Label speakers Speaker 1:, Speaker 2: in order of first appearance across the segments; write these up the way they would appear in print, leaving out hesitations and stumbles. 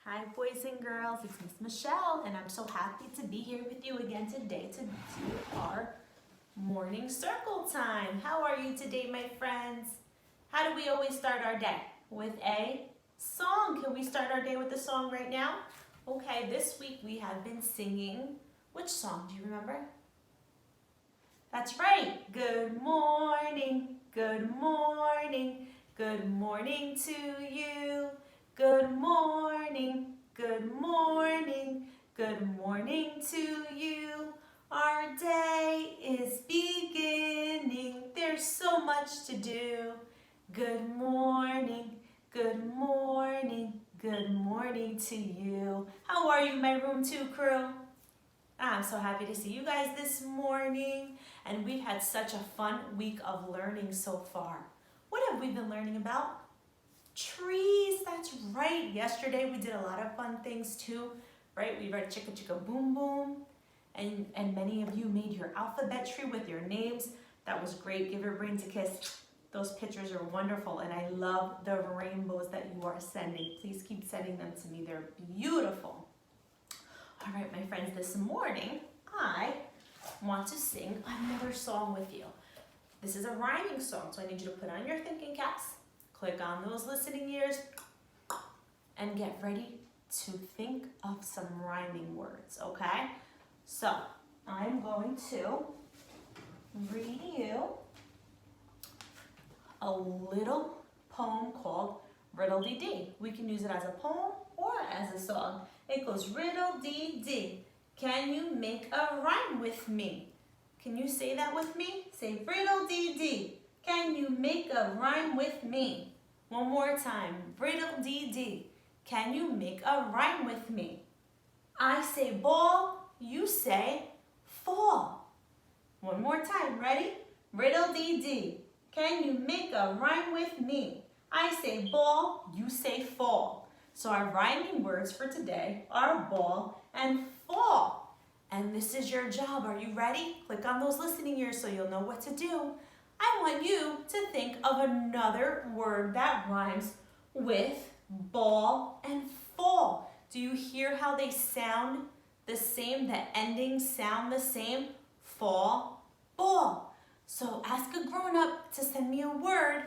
Speaker 1: Hi boys and girls, it's Miss Michelle and I'm so happy to be here with you again today to do our morning circle time. How are you today, my friends? How do we always start our day? With a song. Can we start our day with a song right now? Okay, this week we have been singing, which song do you remember? That's right, good morning, good morning, good morning to you. Good morning, good morning, good morning to you. Our day is beginning, there's so much to do. Good morning, good morning, good morning to you. How are you, my Room 2 crew? I'm so happy to see you guys this morning, and we've had such a fun week of learning so far. What have we been learning about? Trees, that's right. Yesterday we did a lot of fun things too, right? We read Chicka Chicka Boom Boom, and many of you made your alphabet tree with your names. That was great. Give your brains a kiss. Those pictures are wonderful, and I love the rainbows that you are sending. Please keep sending them to me. They're beautiful. All right, my friends, this morning I want to sing another song with you. This is a rhyming song, so I need you to put on your thinking caps. Click on those listening ears and get ready to think of some rhyming words, okay? So, I'm going to read you a little poem called Riddle-dee-dee. We can use it as a poem or as a song. It goes riddle-dee-dee. Can you make a rhyme with me? Can you say that with me? Say riddle-dee-dee. Can you make a rhyme with me? One more time, riddle-dee-dee. Can you make a rhyme with me? I say ball, you say fall. One more time, ready? Riddle-dee-dee. Can you make a rhyme with me? I say ball, you say fall. So our rhyming words for today are ball and fall. And this is your job. Are you ready? Click on those listening ears so you'll know what to do. I want you to think of another word that rhymes with ball and fall. Do you hear how they sound the same? The endings sound the same? Fall, ball. So ask a grown-up to send me a word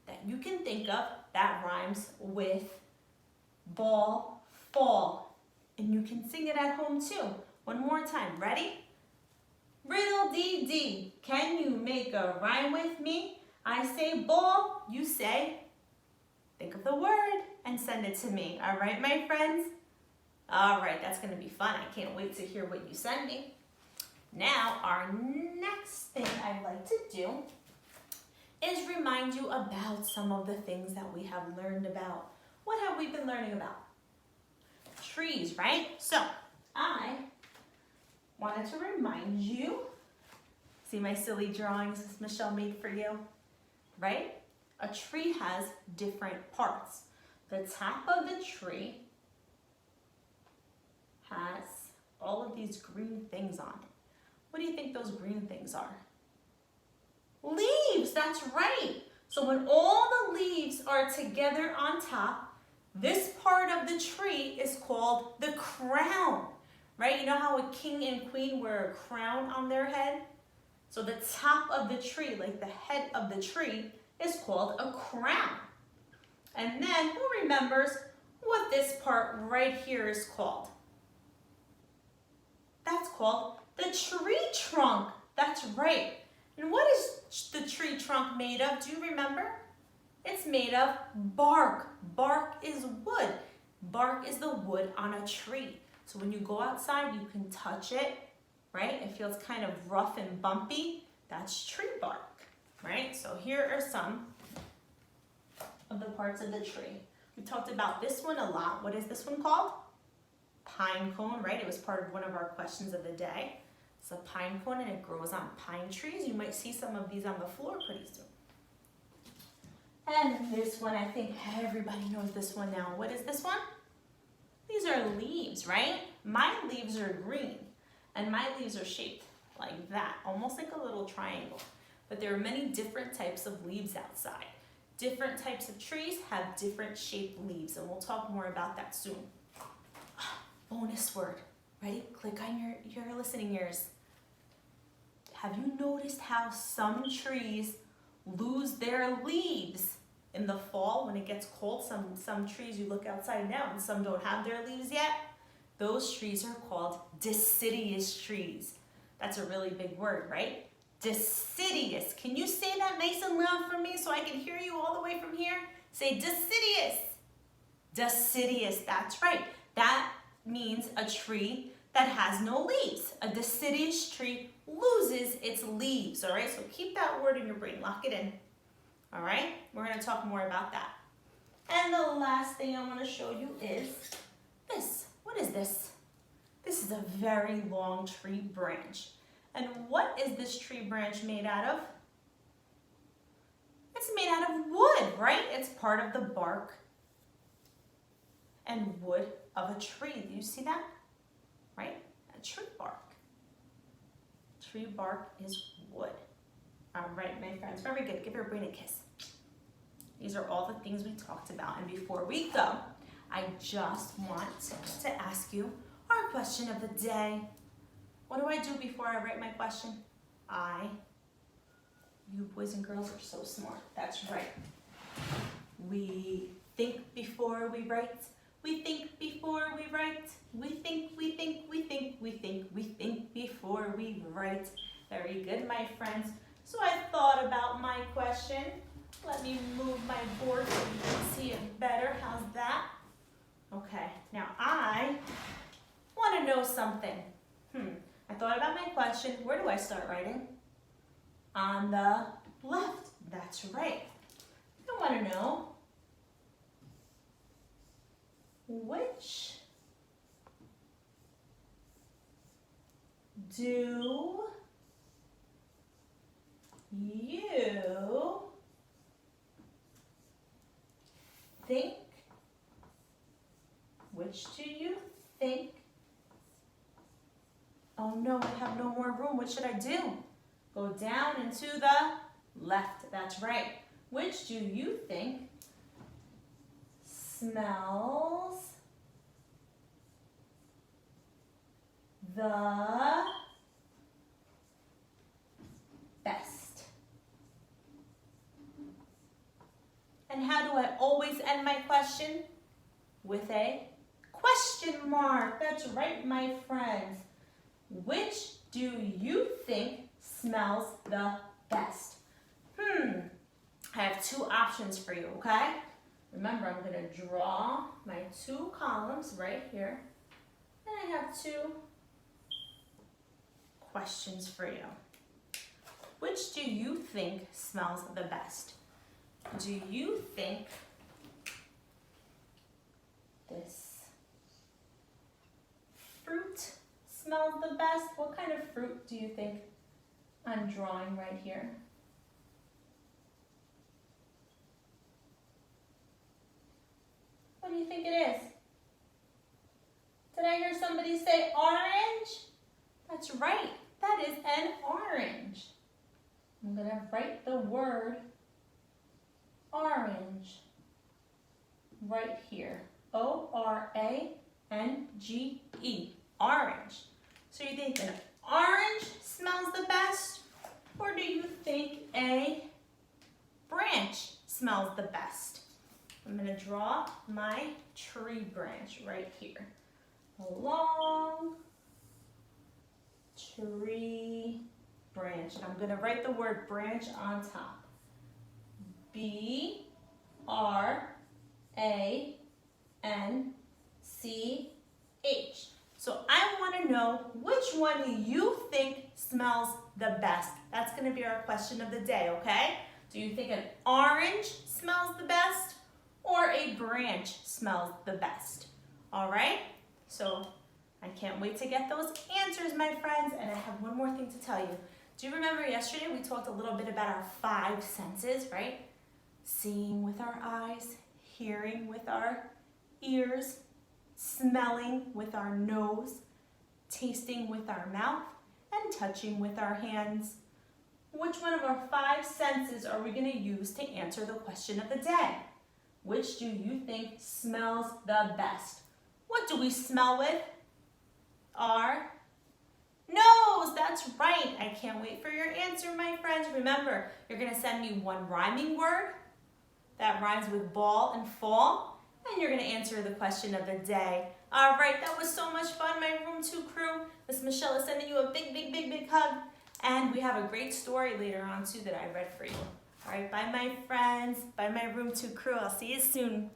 Speaker 1: that you can think of that rhymes with ball, fall. And you can sing it at home too. One more time. Ready? Riddle-dee-dee, can you make a rhyme with me? I say ball, you say, think of the word and send it to me. All right, my friends? All right, that's gonna be fun. I can't wait to hear what you send me. Now, our next thing I'd like to do is remind you about some of the things that we have learned about. What have we been learning about? Trees, right? So, I wanted to remind you, see my silly drawings Michelle made for you, right? A tree has different parts. The top of the tree has all of these green things on it. What do you think those green things are? Leaves, that's right. So when all the leaves are together on top, this part of the tree is called the crown. Right? You know how a king and queen wear a crown on their head? So the top of the tree, like the head of the tree, is called a crown. And then who remembers what this part right here is called? That's called the tree trunk. That's right. And what is the tree trunk made of? Do you remember? It's made of bark. Bark is wood. Bark is the wood on a tree. So when you go outside, you can touch it, right? It feels kind of rough and bumpy. That's tree bark, right? So here are some of the parts of the tree. We talked about this one a lot. What is this one called? Pine cone, right? It was part of one of our questions of the day. It's a pine cone and it grows on pine trees. You might see some of these on the floor pretty soon. And this one, I think everybody knows this one now. What is this one? These are leaves, right? My leaves are green, and my leaves are shaped like that, almost like a little triangle. But there are many different types of leaves outside. Different types of trees have different shaped leaves, and we'll talk more about that soon. bonus word. Ready? Click on your listening ears. Have you noticed how some trees lose their leaves in the fall when it gets cold? Some trees, you look outside now and some don't have their leaves yet. Those trees are called deciduous trees. That's a really big word, right? Deciduous. Can you say that nice and loud for me so I can hear you all the way from here? Say deciduous. Deciduous, that's right. That means a tree that has no leaves. A deciduous tree loses its leaves, all right? So keep that word in your brain, lock it in, all right? We're gonna talk more about that. And the last thing I wanna show you is this. What is this? This is a very long tree branch. And what is this tree branch made out of? It's made out of wood, right? It's part of the bark and wood of a tree. Do you see that? Right? A tree bark. Tree bark is wood. All right, my friends, very good. Give your brain a kiss. These are all the things we talked about. And before we go, I just want to ask you our question of the day. What do I do before I write my question? You boys and girls are so smart. That's right. We think before we write. We think before we write. We think before we write. Very good, my friends. So I thought about my question. Let me move my board so you can see it better. How's that? Okay, now I want to know something. I thought about my question. Where do I start writing? On the left. That's right. I want to know which do you think? Which do you think? Oh no, I have no more room. What should I do? Go down and to the left. That's right. Which do you think smells the best? And how do I always end my question? With a question mark. That's right, my friends. Which do you think smells the best? I have two options for you, okay? Remember, I'm going to draw my two columns right here. And I have two questions for you. Which do you think smells the best? Do you think this fruit smells the best? What kind of fruit do you think I'm drawing right here? What do you think it is? Did I hear somebody say orange? That's right, that is an orange. I'm going to write the word orange right here. O-R-A-N-G-E, orange. So you think an orange smells the best, or do you think a branch smells the best? I'm going to draw my tree branch right here. A long tree branch. And I'm going to write the word branch on top. B-R-A-N-C-H. So I want to know which one you think smells the best. That's going to be our question of the day, okay? Do you think an orange smells the best or a branch smells the best? All right? So I can't wait to get those answers, my friends. And I have one more thing to tell you. Do you remember yesterday we talked a little bit about our 5 senses, right? Seeing with our eyes, hearing with our ears, smelling with our nose, tasting with our mouth, and touching with our hands. Which one of our 5 senses are we going to use to answer the question of the day? Which do you think smells the best? What do we smell with? are nose. That's right. I can't wait for your answer, my friends. Remember, you're going to send me one rhyming word that rhymes with ball and fall, and you're going to answer the question of the day. All right, that was so much fun, my Room 2 crew. Miss Michelle is sending you a big, big, big, big hug. And we have a great story later on, too, that I read for you. All right, bye, my friends. Bye, my Room 2 crew. I'll see you soon.